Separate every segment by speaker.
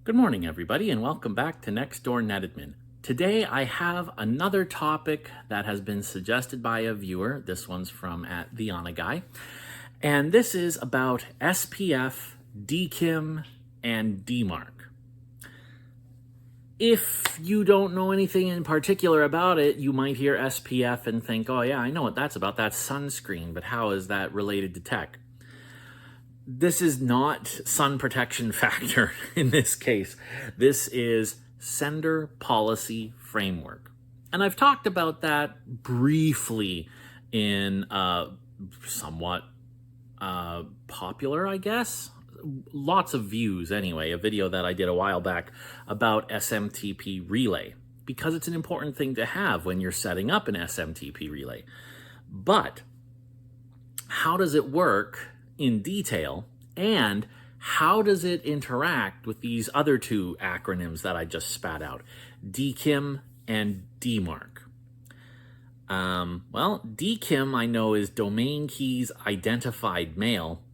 Speaker 1: Good morning, everybody, and welcome back to Next Door NetAdmin. Today, I have another topic that has been suggested by a viewer. This one's from @TheOnaGuy, and this is about SPF, DKIM, and DMARC. If you don't know anything in particular about it, you might hear SPF and think, oh yeah, I know what that's about. That's sunscreen, but how is that related to tech? This is not sun protection factor in this case. This is sender policy framework. And I've talked about that briefly in somewhat popular, I guess. Lots of views anyway, a video that I did a while back about SMTP relay, because it's an important thing to have when you're setting up an SMTP relay. But how does it work in detail, and how does it interact with these other two acronyms that I just spat out, DKIM and DMARC? Well, DKIM I know is Domain Keys Identified Mail.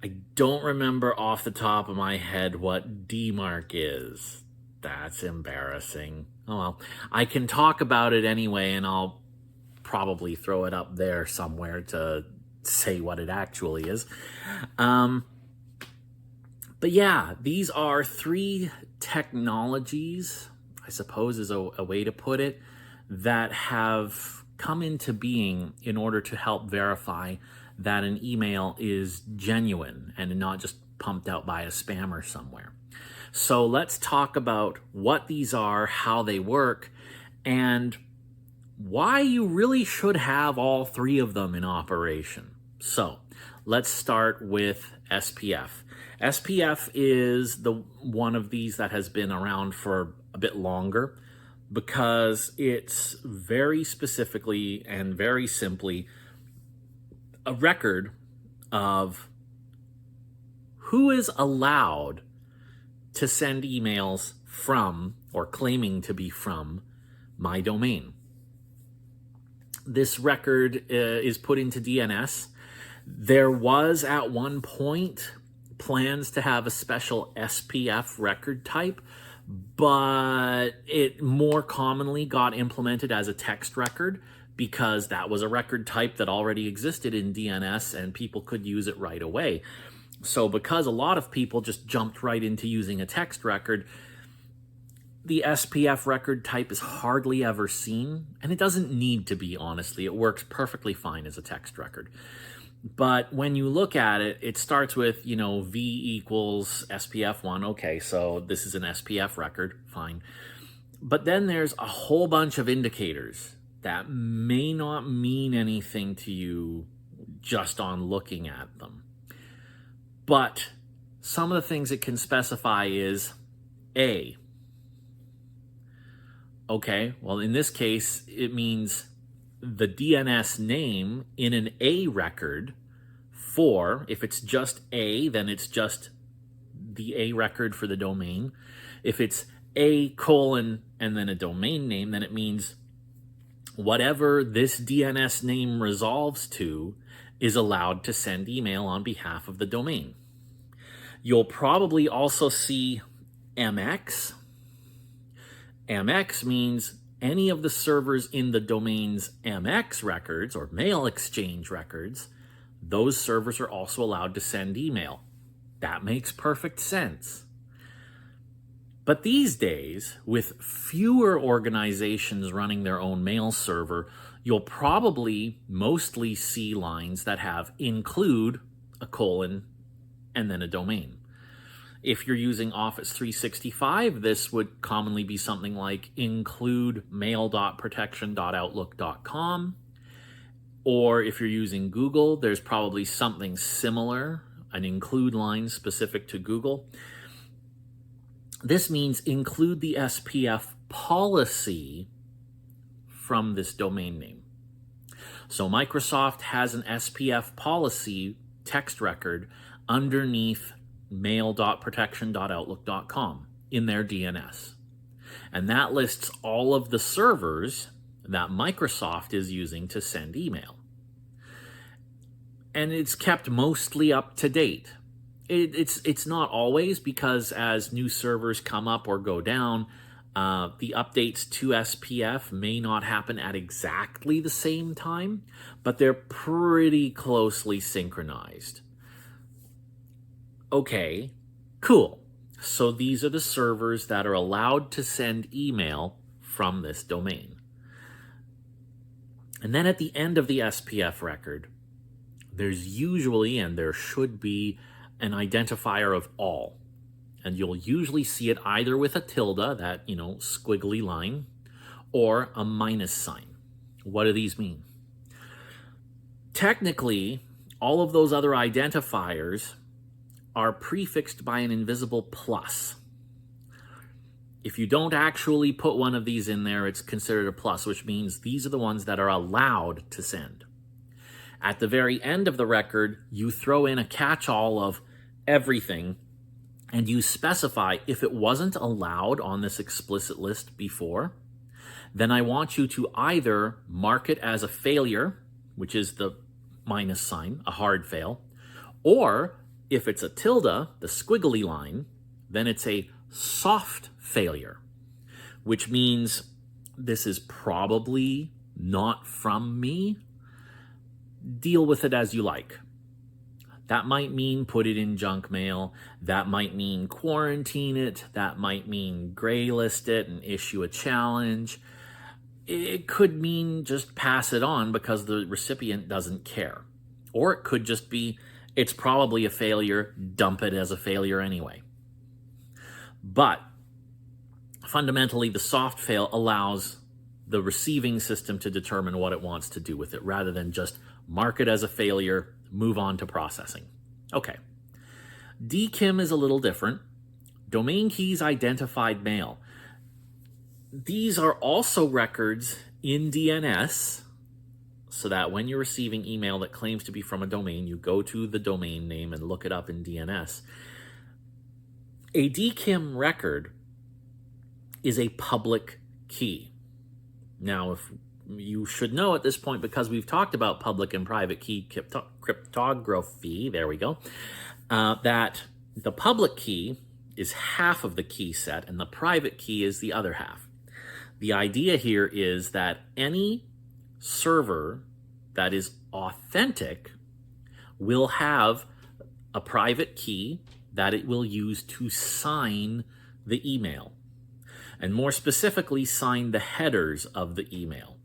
Speaker 1: I don't remember off the top of my head what DMARC is. That's embarrassing. Oh well, I can talk about it anyway, and I'll probably throw it up there somewhere to say what it actually is. But yeah, these are three technologies, I suppose is a way to put it, that have come into being in order to help verify that an email is genuine and not just pumped out by a spammer somewhere. So let's talk about what these are, how they work, and why you really should have all three of them in operation. So let's start with SPF. SPF is the one of these that has been around for a bit longer, because it's very specifically and very simply a record of who is allowed to send emails from, or claiming to be from, my domain. This record is put into DNS. There was at one point plans to have a special SPF record type, but it more commonly got implemented as a text record, because that was a record type that already existed in DNS and people could use it right away. So because a lot of people just jumped right into using a text record, the SPF record type is hardly ever seen, and it doesn't need to be, honestly. It works perfectly fine as a text record. But when you look at it, it starts with, V equals SPF1. Okay, so this is an SPF record, fine. But then there's a whole bunch of indicators that may not mean anything to you just on looking at them. But some of the things it can specify is A. Okay, well, in this case, it means the DNS name in an A record. For, if it's just A, then it's just the A record for the domain. If it's A : and then a domain name, then it means whatever this DNS name resolves to is allowed to send email on behalf of the domain. You'll probably also see MX. MX means any of the servers in the domain's MX records, or mail exchange records, those servers are also allowed to send email. That makes perfect sense. But these days, with fewer organizations running their own mail server, you'll probably mostly see lines that have include, a : and then a domain. If you're using Office 365, this would commonly be something like include mail.protection.outlook.com. Or if you're using Google, there's probably something similar, an include line specific to Google. This means include the SPF policy from this domain name. So Microsoft has an SPF policy text record underneath mail.protection.outlook.com in their DNS. And that lists all of the servers that Microsoft is using to send email. And it's kept mostly up to date. It's not always, because as new servers come up or go down, the updates to SPF may not happen at exactly the same time, but they're pretty closely synchronized. Okay, cool. So these are the servers that are allowed to send email from this domain. And then at the end of the SPF record, there's usually, and there should be, an identifier of all. And you'll usually see it either with a tilde, that, squiggly line, or a minus sign. What do these mean? Technically, all of those other identifiers are prefixed by an invisible plus. If you don't actually put one of these in there, it's considered a plus, which means these are the ones that are allowed to send. At the very end of the record, you throw in a catch-all of everything, and you specify if it wasn't allowed on this explicit list before, then I want you to either mark it as a failure, which is the minus sign, a hard fail, or if it's a tilde, the squiggly line, then it's a soft failure, which means this is probably not from me. Deal with it as you like. That might mean put it in junk mail. That might mean quarantine it. That might mean gray list it and issue a challenge. It could mean just pass it on because the recipient doesn't care. Or it could just be, it's probably a failure, dump it as a failure anyway. But fundamentally, the soft fail allows the receiving system to determine what it wants to do with it, rather than just mark it as a failure, move on to processing. Okay. DKIM is a little different. Domain keys identified mail. These are also records in DNS, so that when you're receiving email that claims to be from a domain, you go to the domain name and look it up in DNS. A DKIM record is a public key. Now, if you should know at this point, because we've talked about public and private key cryptography, there we go, that the public key is half of the key set and the private key is the other half. The idea here is that any server that is authentic will have a private key that it will use to sign the email, and more specifically sign the headers of the email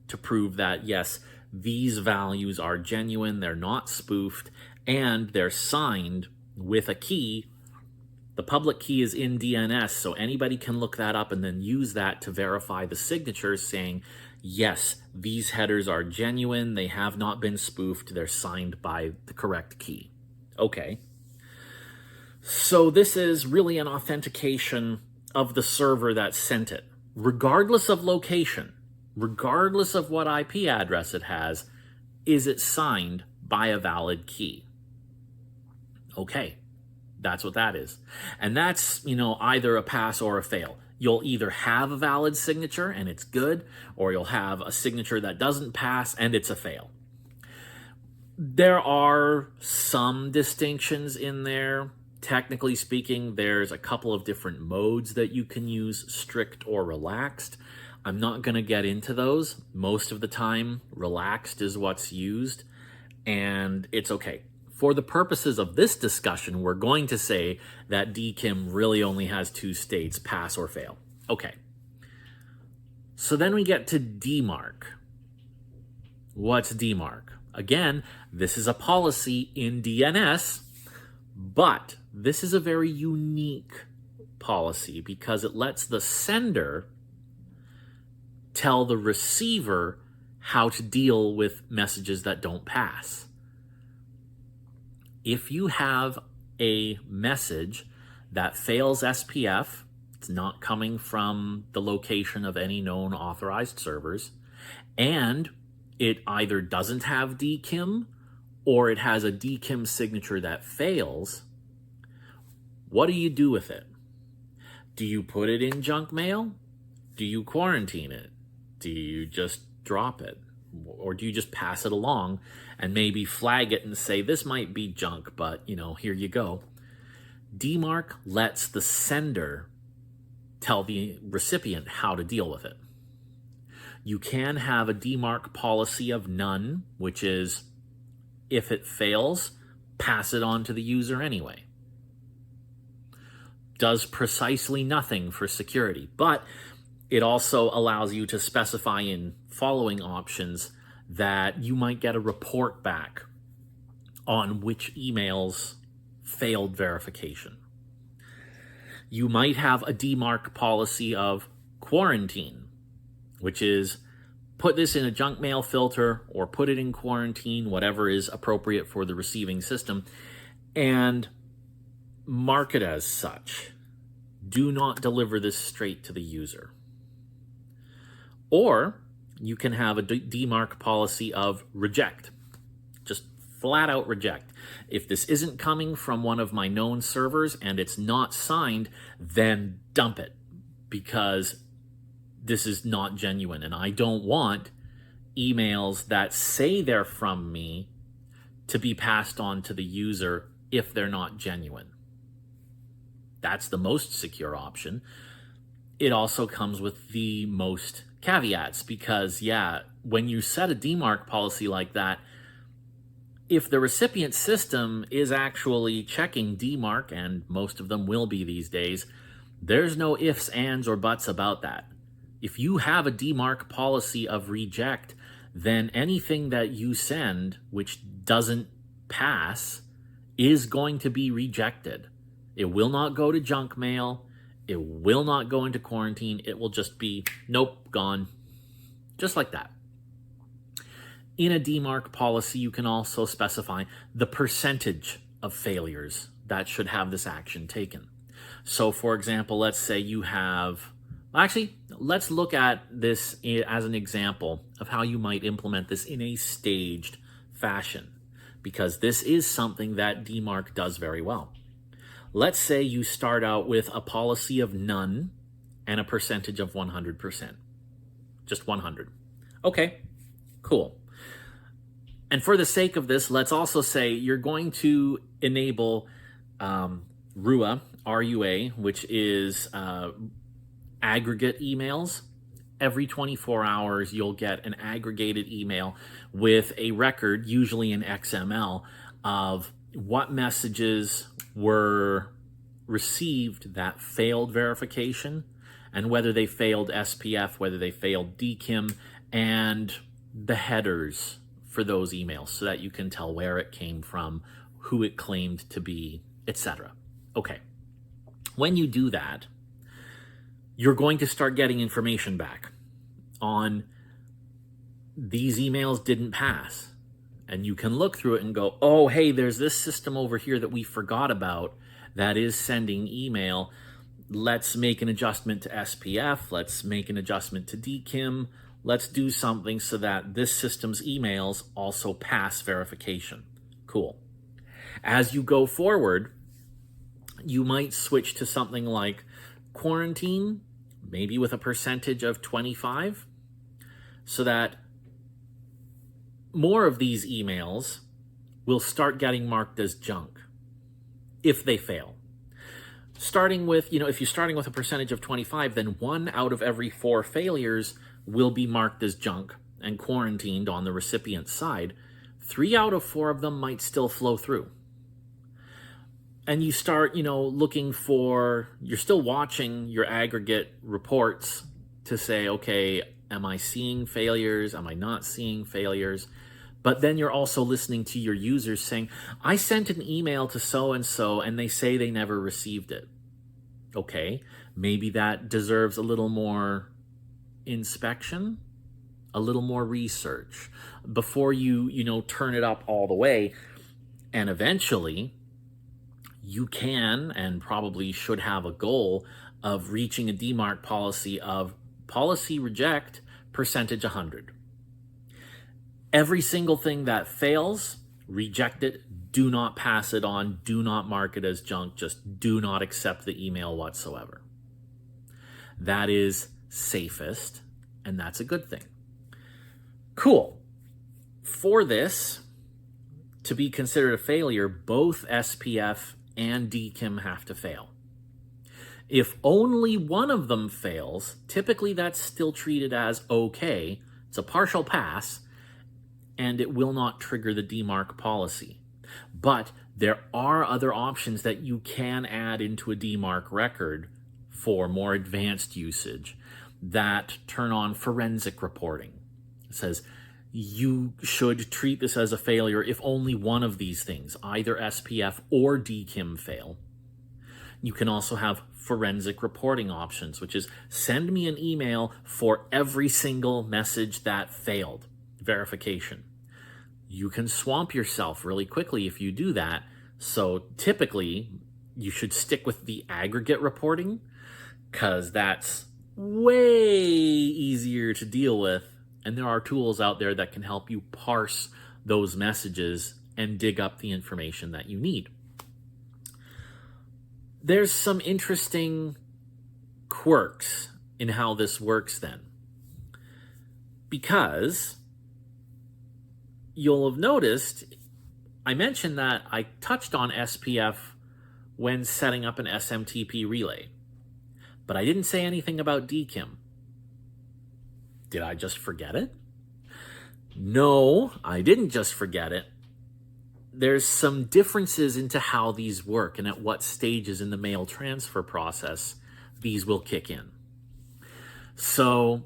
Speaker 1: to prove that, yes, these values are genuine, they're not spoofed, and they're signed with a key. The public key is in DNS, so anybody can look that up and then use that to verify the signatures saying, yes, these headers are genuine, they have not been spoofed, they're signed by the correct key. Okay. So this is really an authentication of the server that sent it, regardless of location, regardless of what IP address it has. Is it signed by a valid key? Okay. That's what that is. And that's, either a pass or a fail. You'll either have a valid signature and it's good, or you'll have a signature that doesn't pass and it's a fail. There are some distinctions in there. Technically speaking, there's a couple of different modes that you can use, strict or relaxed. I'm not going to get into those. Most of the time, relaxed is what's used, and it's okay. For the purposes of this discussion, we're going to say that DKIM really only has two states, pass or fail. Okay. So then we get to DMARC. What's DMARC? Again, this is a policy in DNS, but this is a very unique policy because it lets the sender tell the receiver how to deal with messages that don't pass. If you have a message that fails SPF, it's not coming from the location of any known authorized servers, and it either doesn't have DKIM or it has a DKIM signature that fails, what do you do with it? Do you put it in junk mail? Do you quarantine it? Do you just drop it? Or do you just pass it along and maybe flag it and say, this might be junk, but here you go. DMARC lets the sender tell the recipient how to deal with it. You can have a DMARC policy of none, which is if it fails, pass it on to the user anyway. Does precisely nothing for security, but it also allows you to specify in following options that you might get a report back on which emails failed verification. You might have a DMARC policy of quarantine, which is put this in a junk mail filter or put it in quarantine, whatever is appropriate for the receiving system, and mark it as such. Do not deliver this straight to the user. Or you can have a DMARC policy of reject. Just flat out reject. If this isn't coming from one of my known servers and it's not signed, then dump it, because this is not genuine, and I don't want emails that say they're from me to be passed on to the user if they're not genuine. That's the most secure option. It also comes with the most caveats, because when you set a DMARC policy like that, if the recipient system is actually checking DMARC, and most of them will be these days, there's no ifs, ands, or buts about that. If you have a DMARC policy of reject, then anything that you send which doesn't pass is going to be rejected. It will not go to junk mail. It will not go into quarantine. It will just be, nope, gone. Just like that. In a DMARC policy, you can also specify the percentage of failures that should have this action taken. So, for example, let's say you have... Actually, let's look at this as an example of how you might implement this in a staged fashion, because this is something that DMARC does very well. Let's say you start out with a policy of none and a percentage of 100%. Just 100. Okay, cool. And for the sake of this, let's also say you're going to enable RUA, R-U-A, which is aggregate emails. Every 24 hours, you'll get an aggregated email with a record, usually in XML, of what messages were received that failed verification, and whether they failed SPF, whether they failed DKIM, and the headers for those emails, so that you can tell where it came from, who it claimed to be, etc. Okay. When you do that, you're going to start getting information back on these emails didn't pass. And you can look through it and go, oh, hey, there's this system over here that we forgot about that is sending email. Let's make an adjustment to SPF. Let's make an adjustment to DKIM. Let's do something so that this system's emails also pass verification. Cool. As you go forward, you might switch to something like quarantine, maybe with a percentage of 25, so that more of these emails will start getting marked as junk if they fail. Starting with, if you're starting with a percentage of 25, then 1 out of every 4 failures will be marked as junk and quarantined on the recipient's side. 3 out of 4 of them might still flow through. And you start, looking for, you're still watching your aggregate reports to say, okay, am I seeing failures? Am I not seeing failures? But then you're also listening to your users saying, I sent an email to so-and-so and they say they never received it. Okay, maybe that deserves a little more inspection, a little more research before you turn it up all the way. And eventually, you can and probably should have a goal of reaching a DMARC policy of policy reject percentage 100. Every single thing that fails, reject it. Do not pass it on. Do not mark it as junk. Just do not accept the email whatsoever. That is safest, and that's a good thing. Cool. For this to be considered a failure, both SPF and DKIM have to fail. If only one of them fails, typically that's still treated as okay. It's a partial pass, and it will not trigger the DMARC policy. But there are other options that you can add into a DMARC record for more advanced usage that turn on forensic reporting. It says you should treat this as a failure if only one of these things, either SPF or DKIM, fail. You can also have forensic reporting options, which is send me an email for every single message that failed. Verification. You can swamp yourself really quickly if you do that. So typically, you should stick with the aggregate reporting because that's way easier to deal with. And there are tools out there that can help you parse those messages and dig up the information that you need. There's some interesting quirks in how this works then. Because you'll have noticed, I mentioned that I touched on SPF when setting up an SMTP relay. But I didn't say anything about DKIM. Did I just forget it? No, I didn't just forget it. There's some differences into how these work and at what stages in the mail transfer process these will kick in. So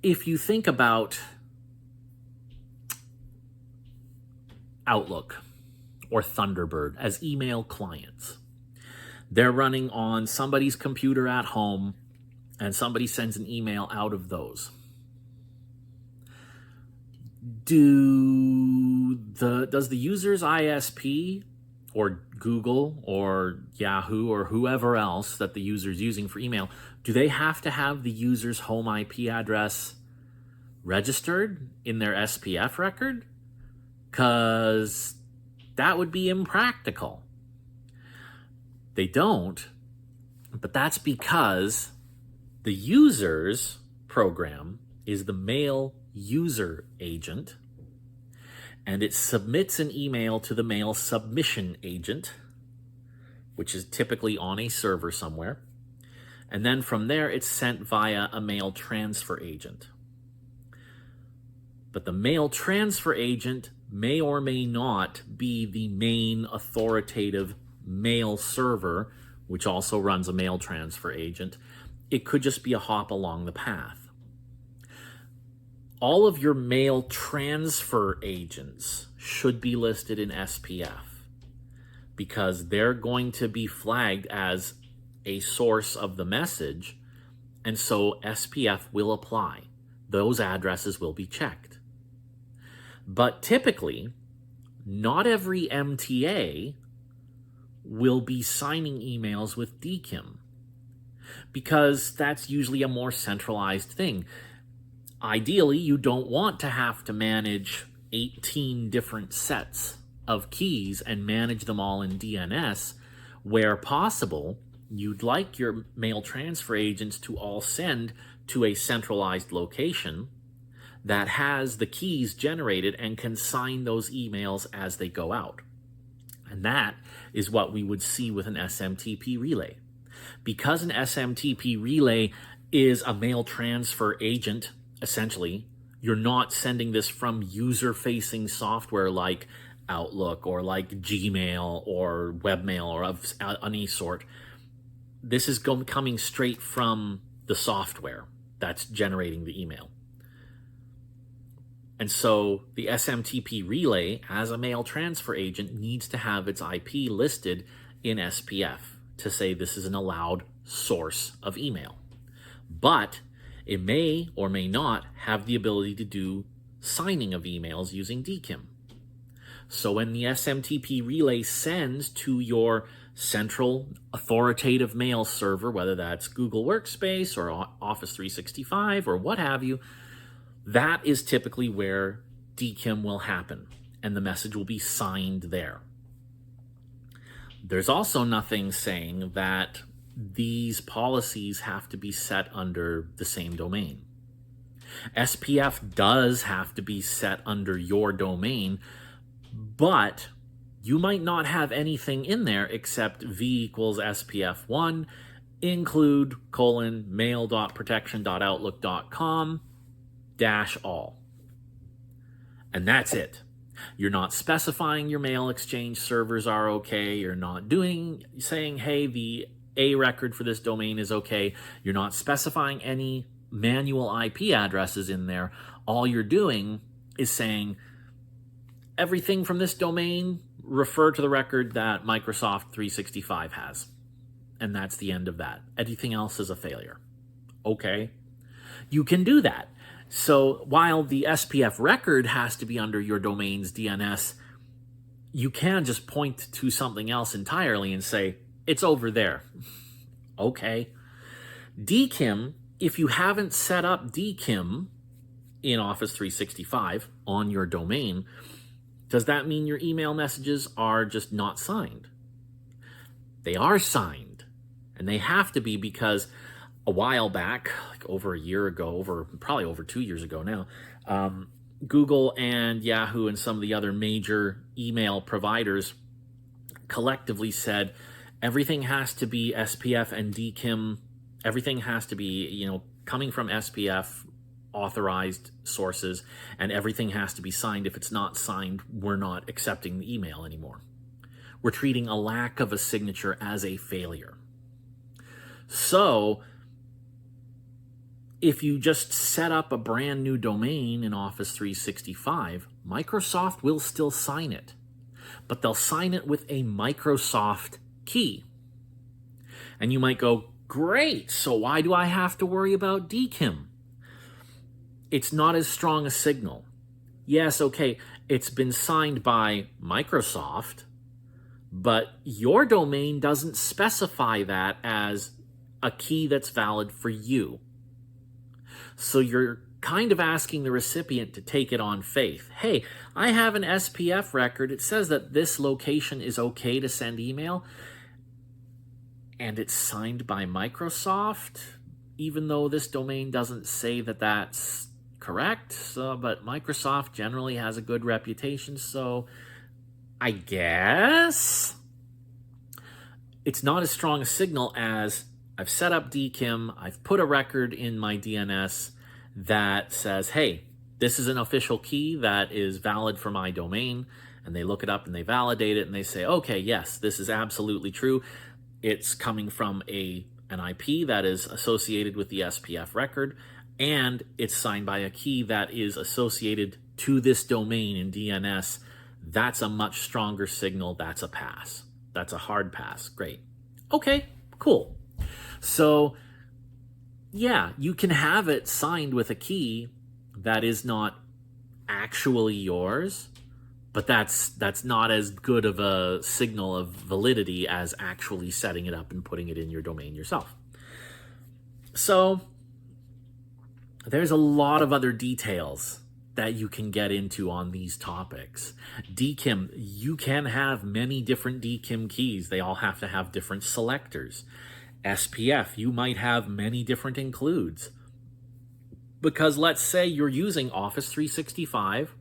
Speaker 1: if you think about Outlook or Thunderbird as email clients, they're running on somebody's computer at home and somebody sends an email out of those. Does the user's ISP or Google or Yahoo or whoever else that the user's using for email, do they have to have the user's home IP address registered in their SPF record? Because that would be impractical. They don't, but that's because the user's program is the mail user agent, and it submits an email to the mail submission agent, which is typically on a server somewhere. And then from there, it's sent via a mail transfer agent. But the mail transfer agent may or may not be the main authoritative mail server, which also runs a mail transfer agent. It could just be a hop along the path. All of your mail transfer agents should be listed in SPF because they're going to be flagged as a source of the message, and so SPF will apply. Those addresses will be checked. But typically, not every MTA will be signing emails with DKIM because that's usually a more centralized thing. Ideally, you don't want to have to manage 18 different sets of keys and manage them all in DNS. Where possible, you'd like your mail transfer agents to all send to a centralized location that has the keys generated and can sign those emails as they go out. And that is what we would see with an SMTP relay. Because an SMTP relay is a mail transfer agent, essentially, you're not sending this from user-facing software like Outlook or like Gmail or webmail or of any sort. This is coming straight from the software that's generating the email. And so the SMTP relay, as a mail transfer agent, needs to have its IP listed in SPF to say this is an allowed source of email. But it may or may not have the ability to do signing of emails using DKIM. So when the SMTP relay sends to your central authoritative mail server, whether that's Google Workspace or Office 365 or what have you, that is typically where DKIM will happen, and the message will be signed there. There's also nothing saying that these policies have to be set under the same domain. SPF does have to be set under your domain, but you might not have anything in there except v equals SPF1 include mail.protection.outlook.com -all. And that's it. You're not specifying your mail exchange servers are okay. You're not saying, hey, the A record for this domain is okay. You're not specifying any manual IP addresses in there. All you're doing is saying everything from this domain refer to the record that Microsoft 365 has. And that's the end of that. Anything else is a failure. Okay. You can do that. So while the SPF record has to be under your domain's DNS, you can just point to something else entirely and say, it's over there. Okay. DKIM, if you haven't set up DKIM in Office 365 on your domain, does that mean your email messages are just not signed? They are signed, and they have to be because a while back, like over a year ago, probably over 2 years ago now, Google and Yahoo and some of the other major email providers collectively said everything has to be SPF and DKIM. Everything has to be, coming from SPF authorized sources, and everything has to be signed. If it's not signed, we're not accepting the email anymore. We're treating a lack of a signature as a failure. So if you just set up a brand new domain in Office 365, Microsoft will still sign it, but they'll sign it with a Microsoft key. And you might go, great, so why do I have to worry about DKIM? It's not as strong a signal. Yes, okay, it's been signed by Microsoft, but your domain doesn't specify that as a key that's valid for you. So you're kind of asking the recipient to take it on faith. Hey, I have an SPF record. It says that this location is okay to send email, and it's signed by Microsoft, even though this domain doesn't say that that's correct. But Microsoft generally has a good reputation, so I guess it's not as strong a signal as I've set up DKIM, I've put a record in my DNS that says, hey, this is an official key that is valid for my domain, and they look it up and they validate it and they say, okay, yes, this is absolutely true. It's coming from an IP that is associated with the SPF record, and it's signed by a key that is associated to this domain in DNS. That's a much stronger signal. That's a pass. That's a hard pass. Great. Okay, cool. So, yeah, you can have it signed with a key that is not actually yours, but that's not as good of a signal of validity as actually setting it up and putting it in your domain yourself. So there's a lot of other details that you can get into on these topics. DKIM, you can have many different DKIM keys. They all have to have different selectors. SPF, you might have many different includes. Because let's say you're using Office 365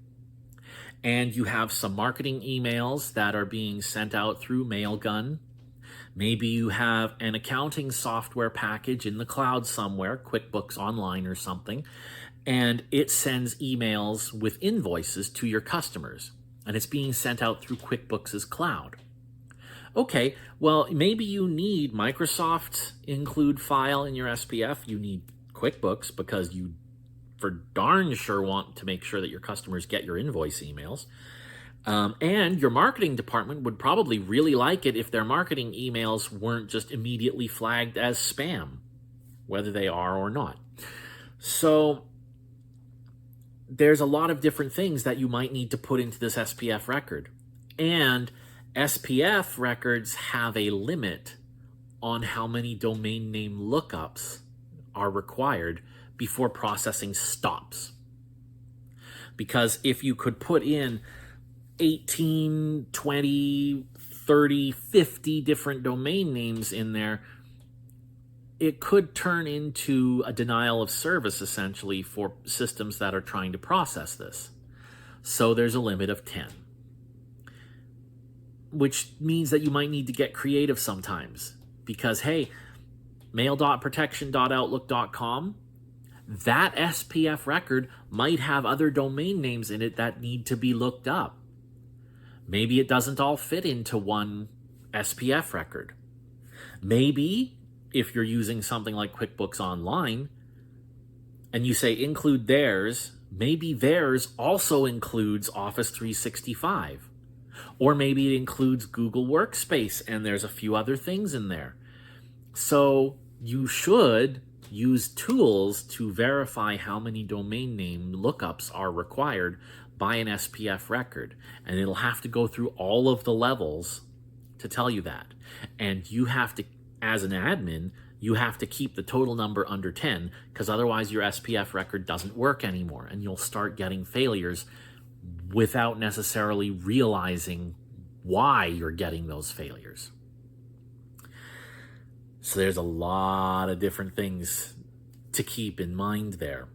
Speaker 1: and you have some marketing emails that are being sent out through Mailgun. Maybe you have an accounting software package in the cloud somewhere, QuickBooks Online or something, and it sends emails with invoices to your customers, and it's being sent out through QuickBooks' cloud. Okay, well, maybe you need Microsoft's include file in your SPF. You need QuickBooks because you for darn sure want to make sure that your customers get your invoice emails. And your marketing department would probably really like it if their marketing emails weren't just immediately flagged as spam, whether they are or not. So there's a lot of different things that you might need to put into this SPF record. And SPF records have a limit on how many domain name lookups are required before processing stops. Because if you could put in 18, 20, 30, 50 different domain names in there, it could turn into a denial of service essentially for systems that are trying to process this. So there's a limit of 10, which means that you might need to get creative sometimes because, hey, mail.protection.outlook.com, that SPF record might have other domain names in it that need to be looked up. Maybe it doesn't all fit into one SPF record. Maybe if you're using something like QuickBooks Online and you say include theirs, maybe theirs also includes Office 365. Or maybe it includes Google Workspace and there's a few other things in there. So you should use tools to verify how many domain name lookups are required by an SPF record. And it'll have to go through all of the levels to tell you that. And you have to, as an admin, you have to keep the total number under 10 because otherwise your SPF record doesn't work anymore and you'll start getting failures without necessarily realizing why you're getting those failures. So there's a lot of different things to keep in mind there.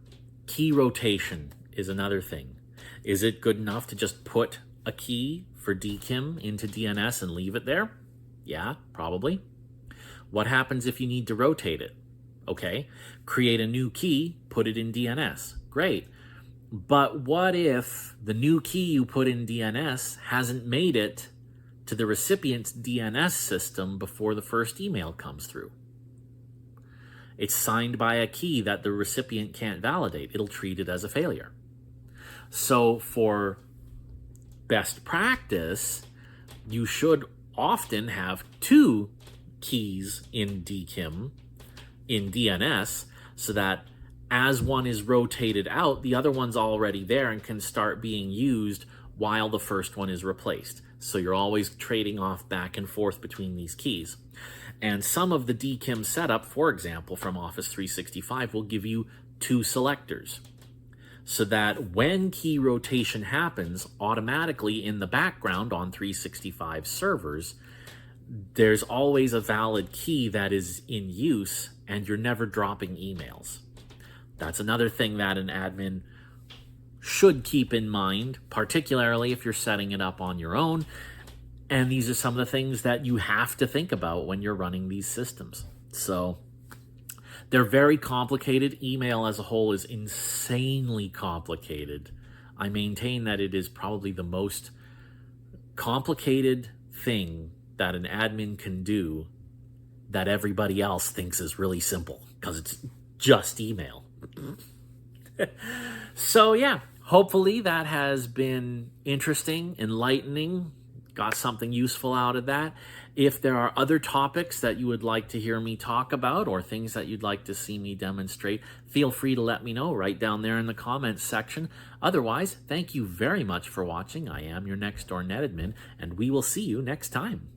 Speaker 1: Key rotation is another thing. Is it good enough to just put a key for DKIM into DNS and leave it there? Yeah, probably. What happens if you need to rotate it? Okay, create a new key, put it in DNS. Great. But what if the new key you put in DNS hasn't made it to the recipient's DNS system before the first email comes through? It's signed by a key that the recipient can't validate. It'll treat it as a failure. So for best practice, you should often have two keys in DKIM, in DNS, so that as one is rotated out, the other one's already there and can start being used while the first one is replaced. So you're always trading off back and forth between these keys. And some of the DKIM setup, for example, from Office 365 will give you two selectors so that when key rotation happens, automatically in the background on 365 servers, there's always a valid key that is in use and you're never dropping emails. That's another thing that an admin should keep in mind, particularly if you're setting it up on your own. And these are some of the things that you have to think about when you're running these systems. So they're very complicated. Email as a whole is insanely complicated. I maintain that it is probably the most complicated thing that an admin can do that everybody else thinks is really simple because it's just email. So yeah, hopefully that has been interesting, enlightening, got something useful out of that. If there are other topics that you would like to hear me talk about or things that you'd like to see me demonstrate, feel free to let me know right down there in the comments section. Otherwise, thank you very much for watching. I am your next door NetAdmin, and we will see you next time.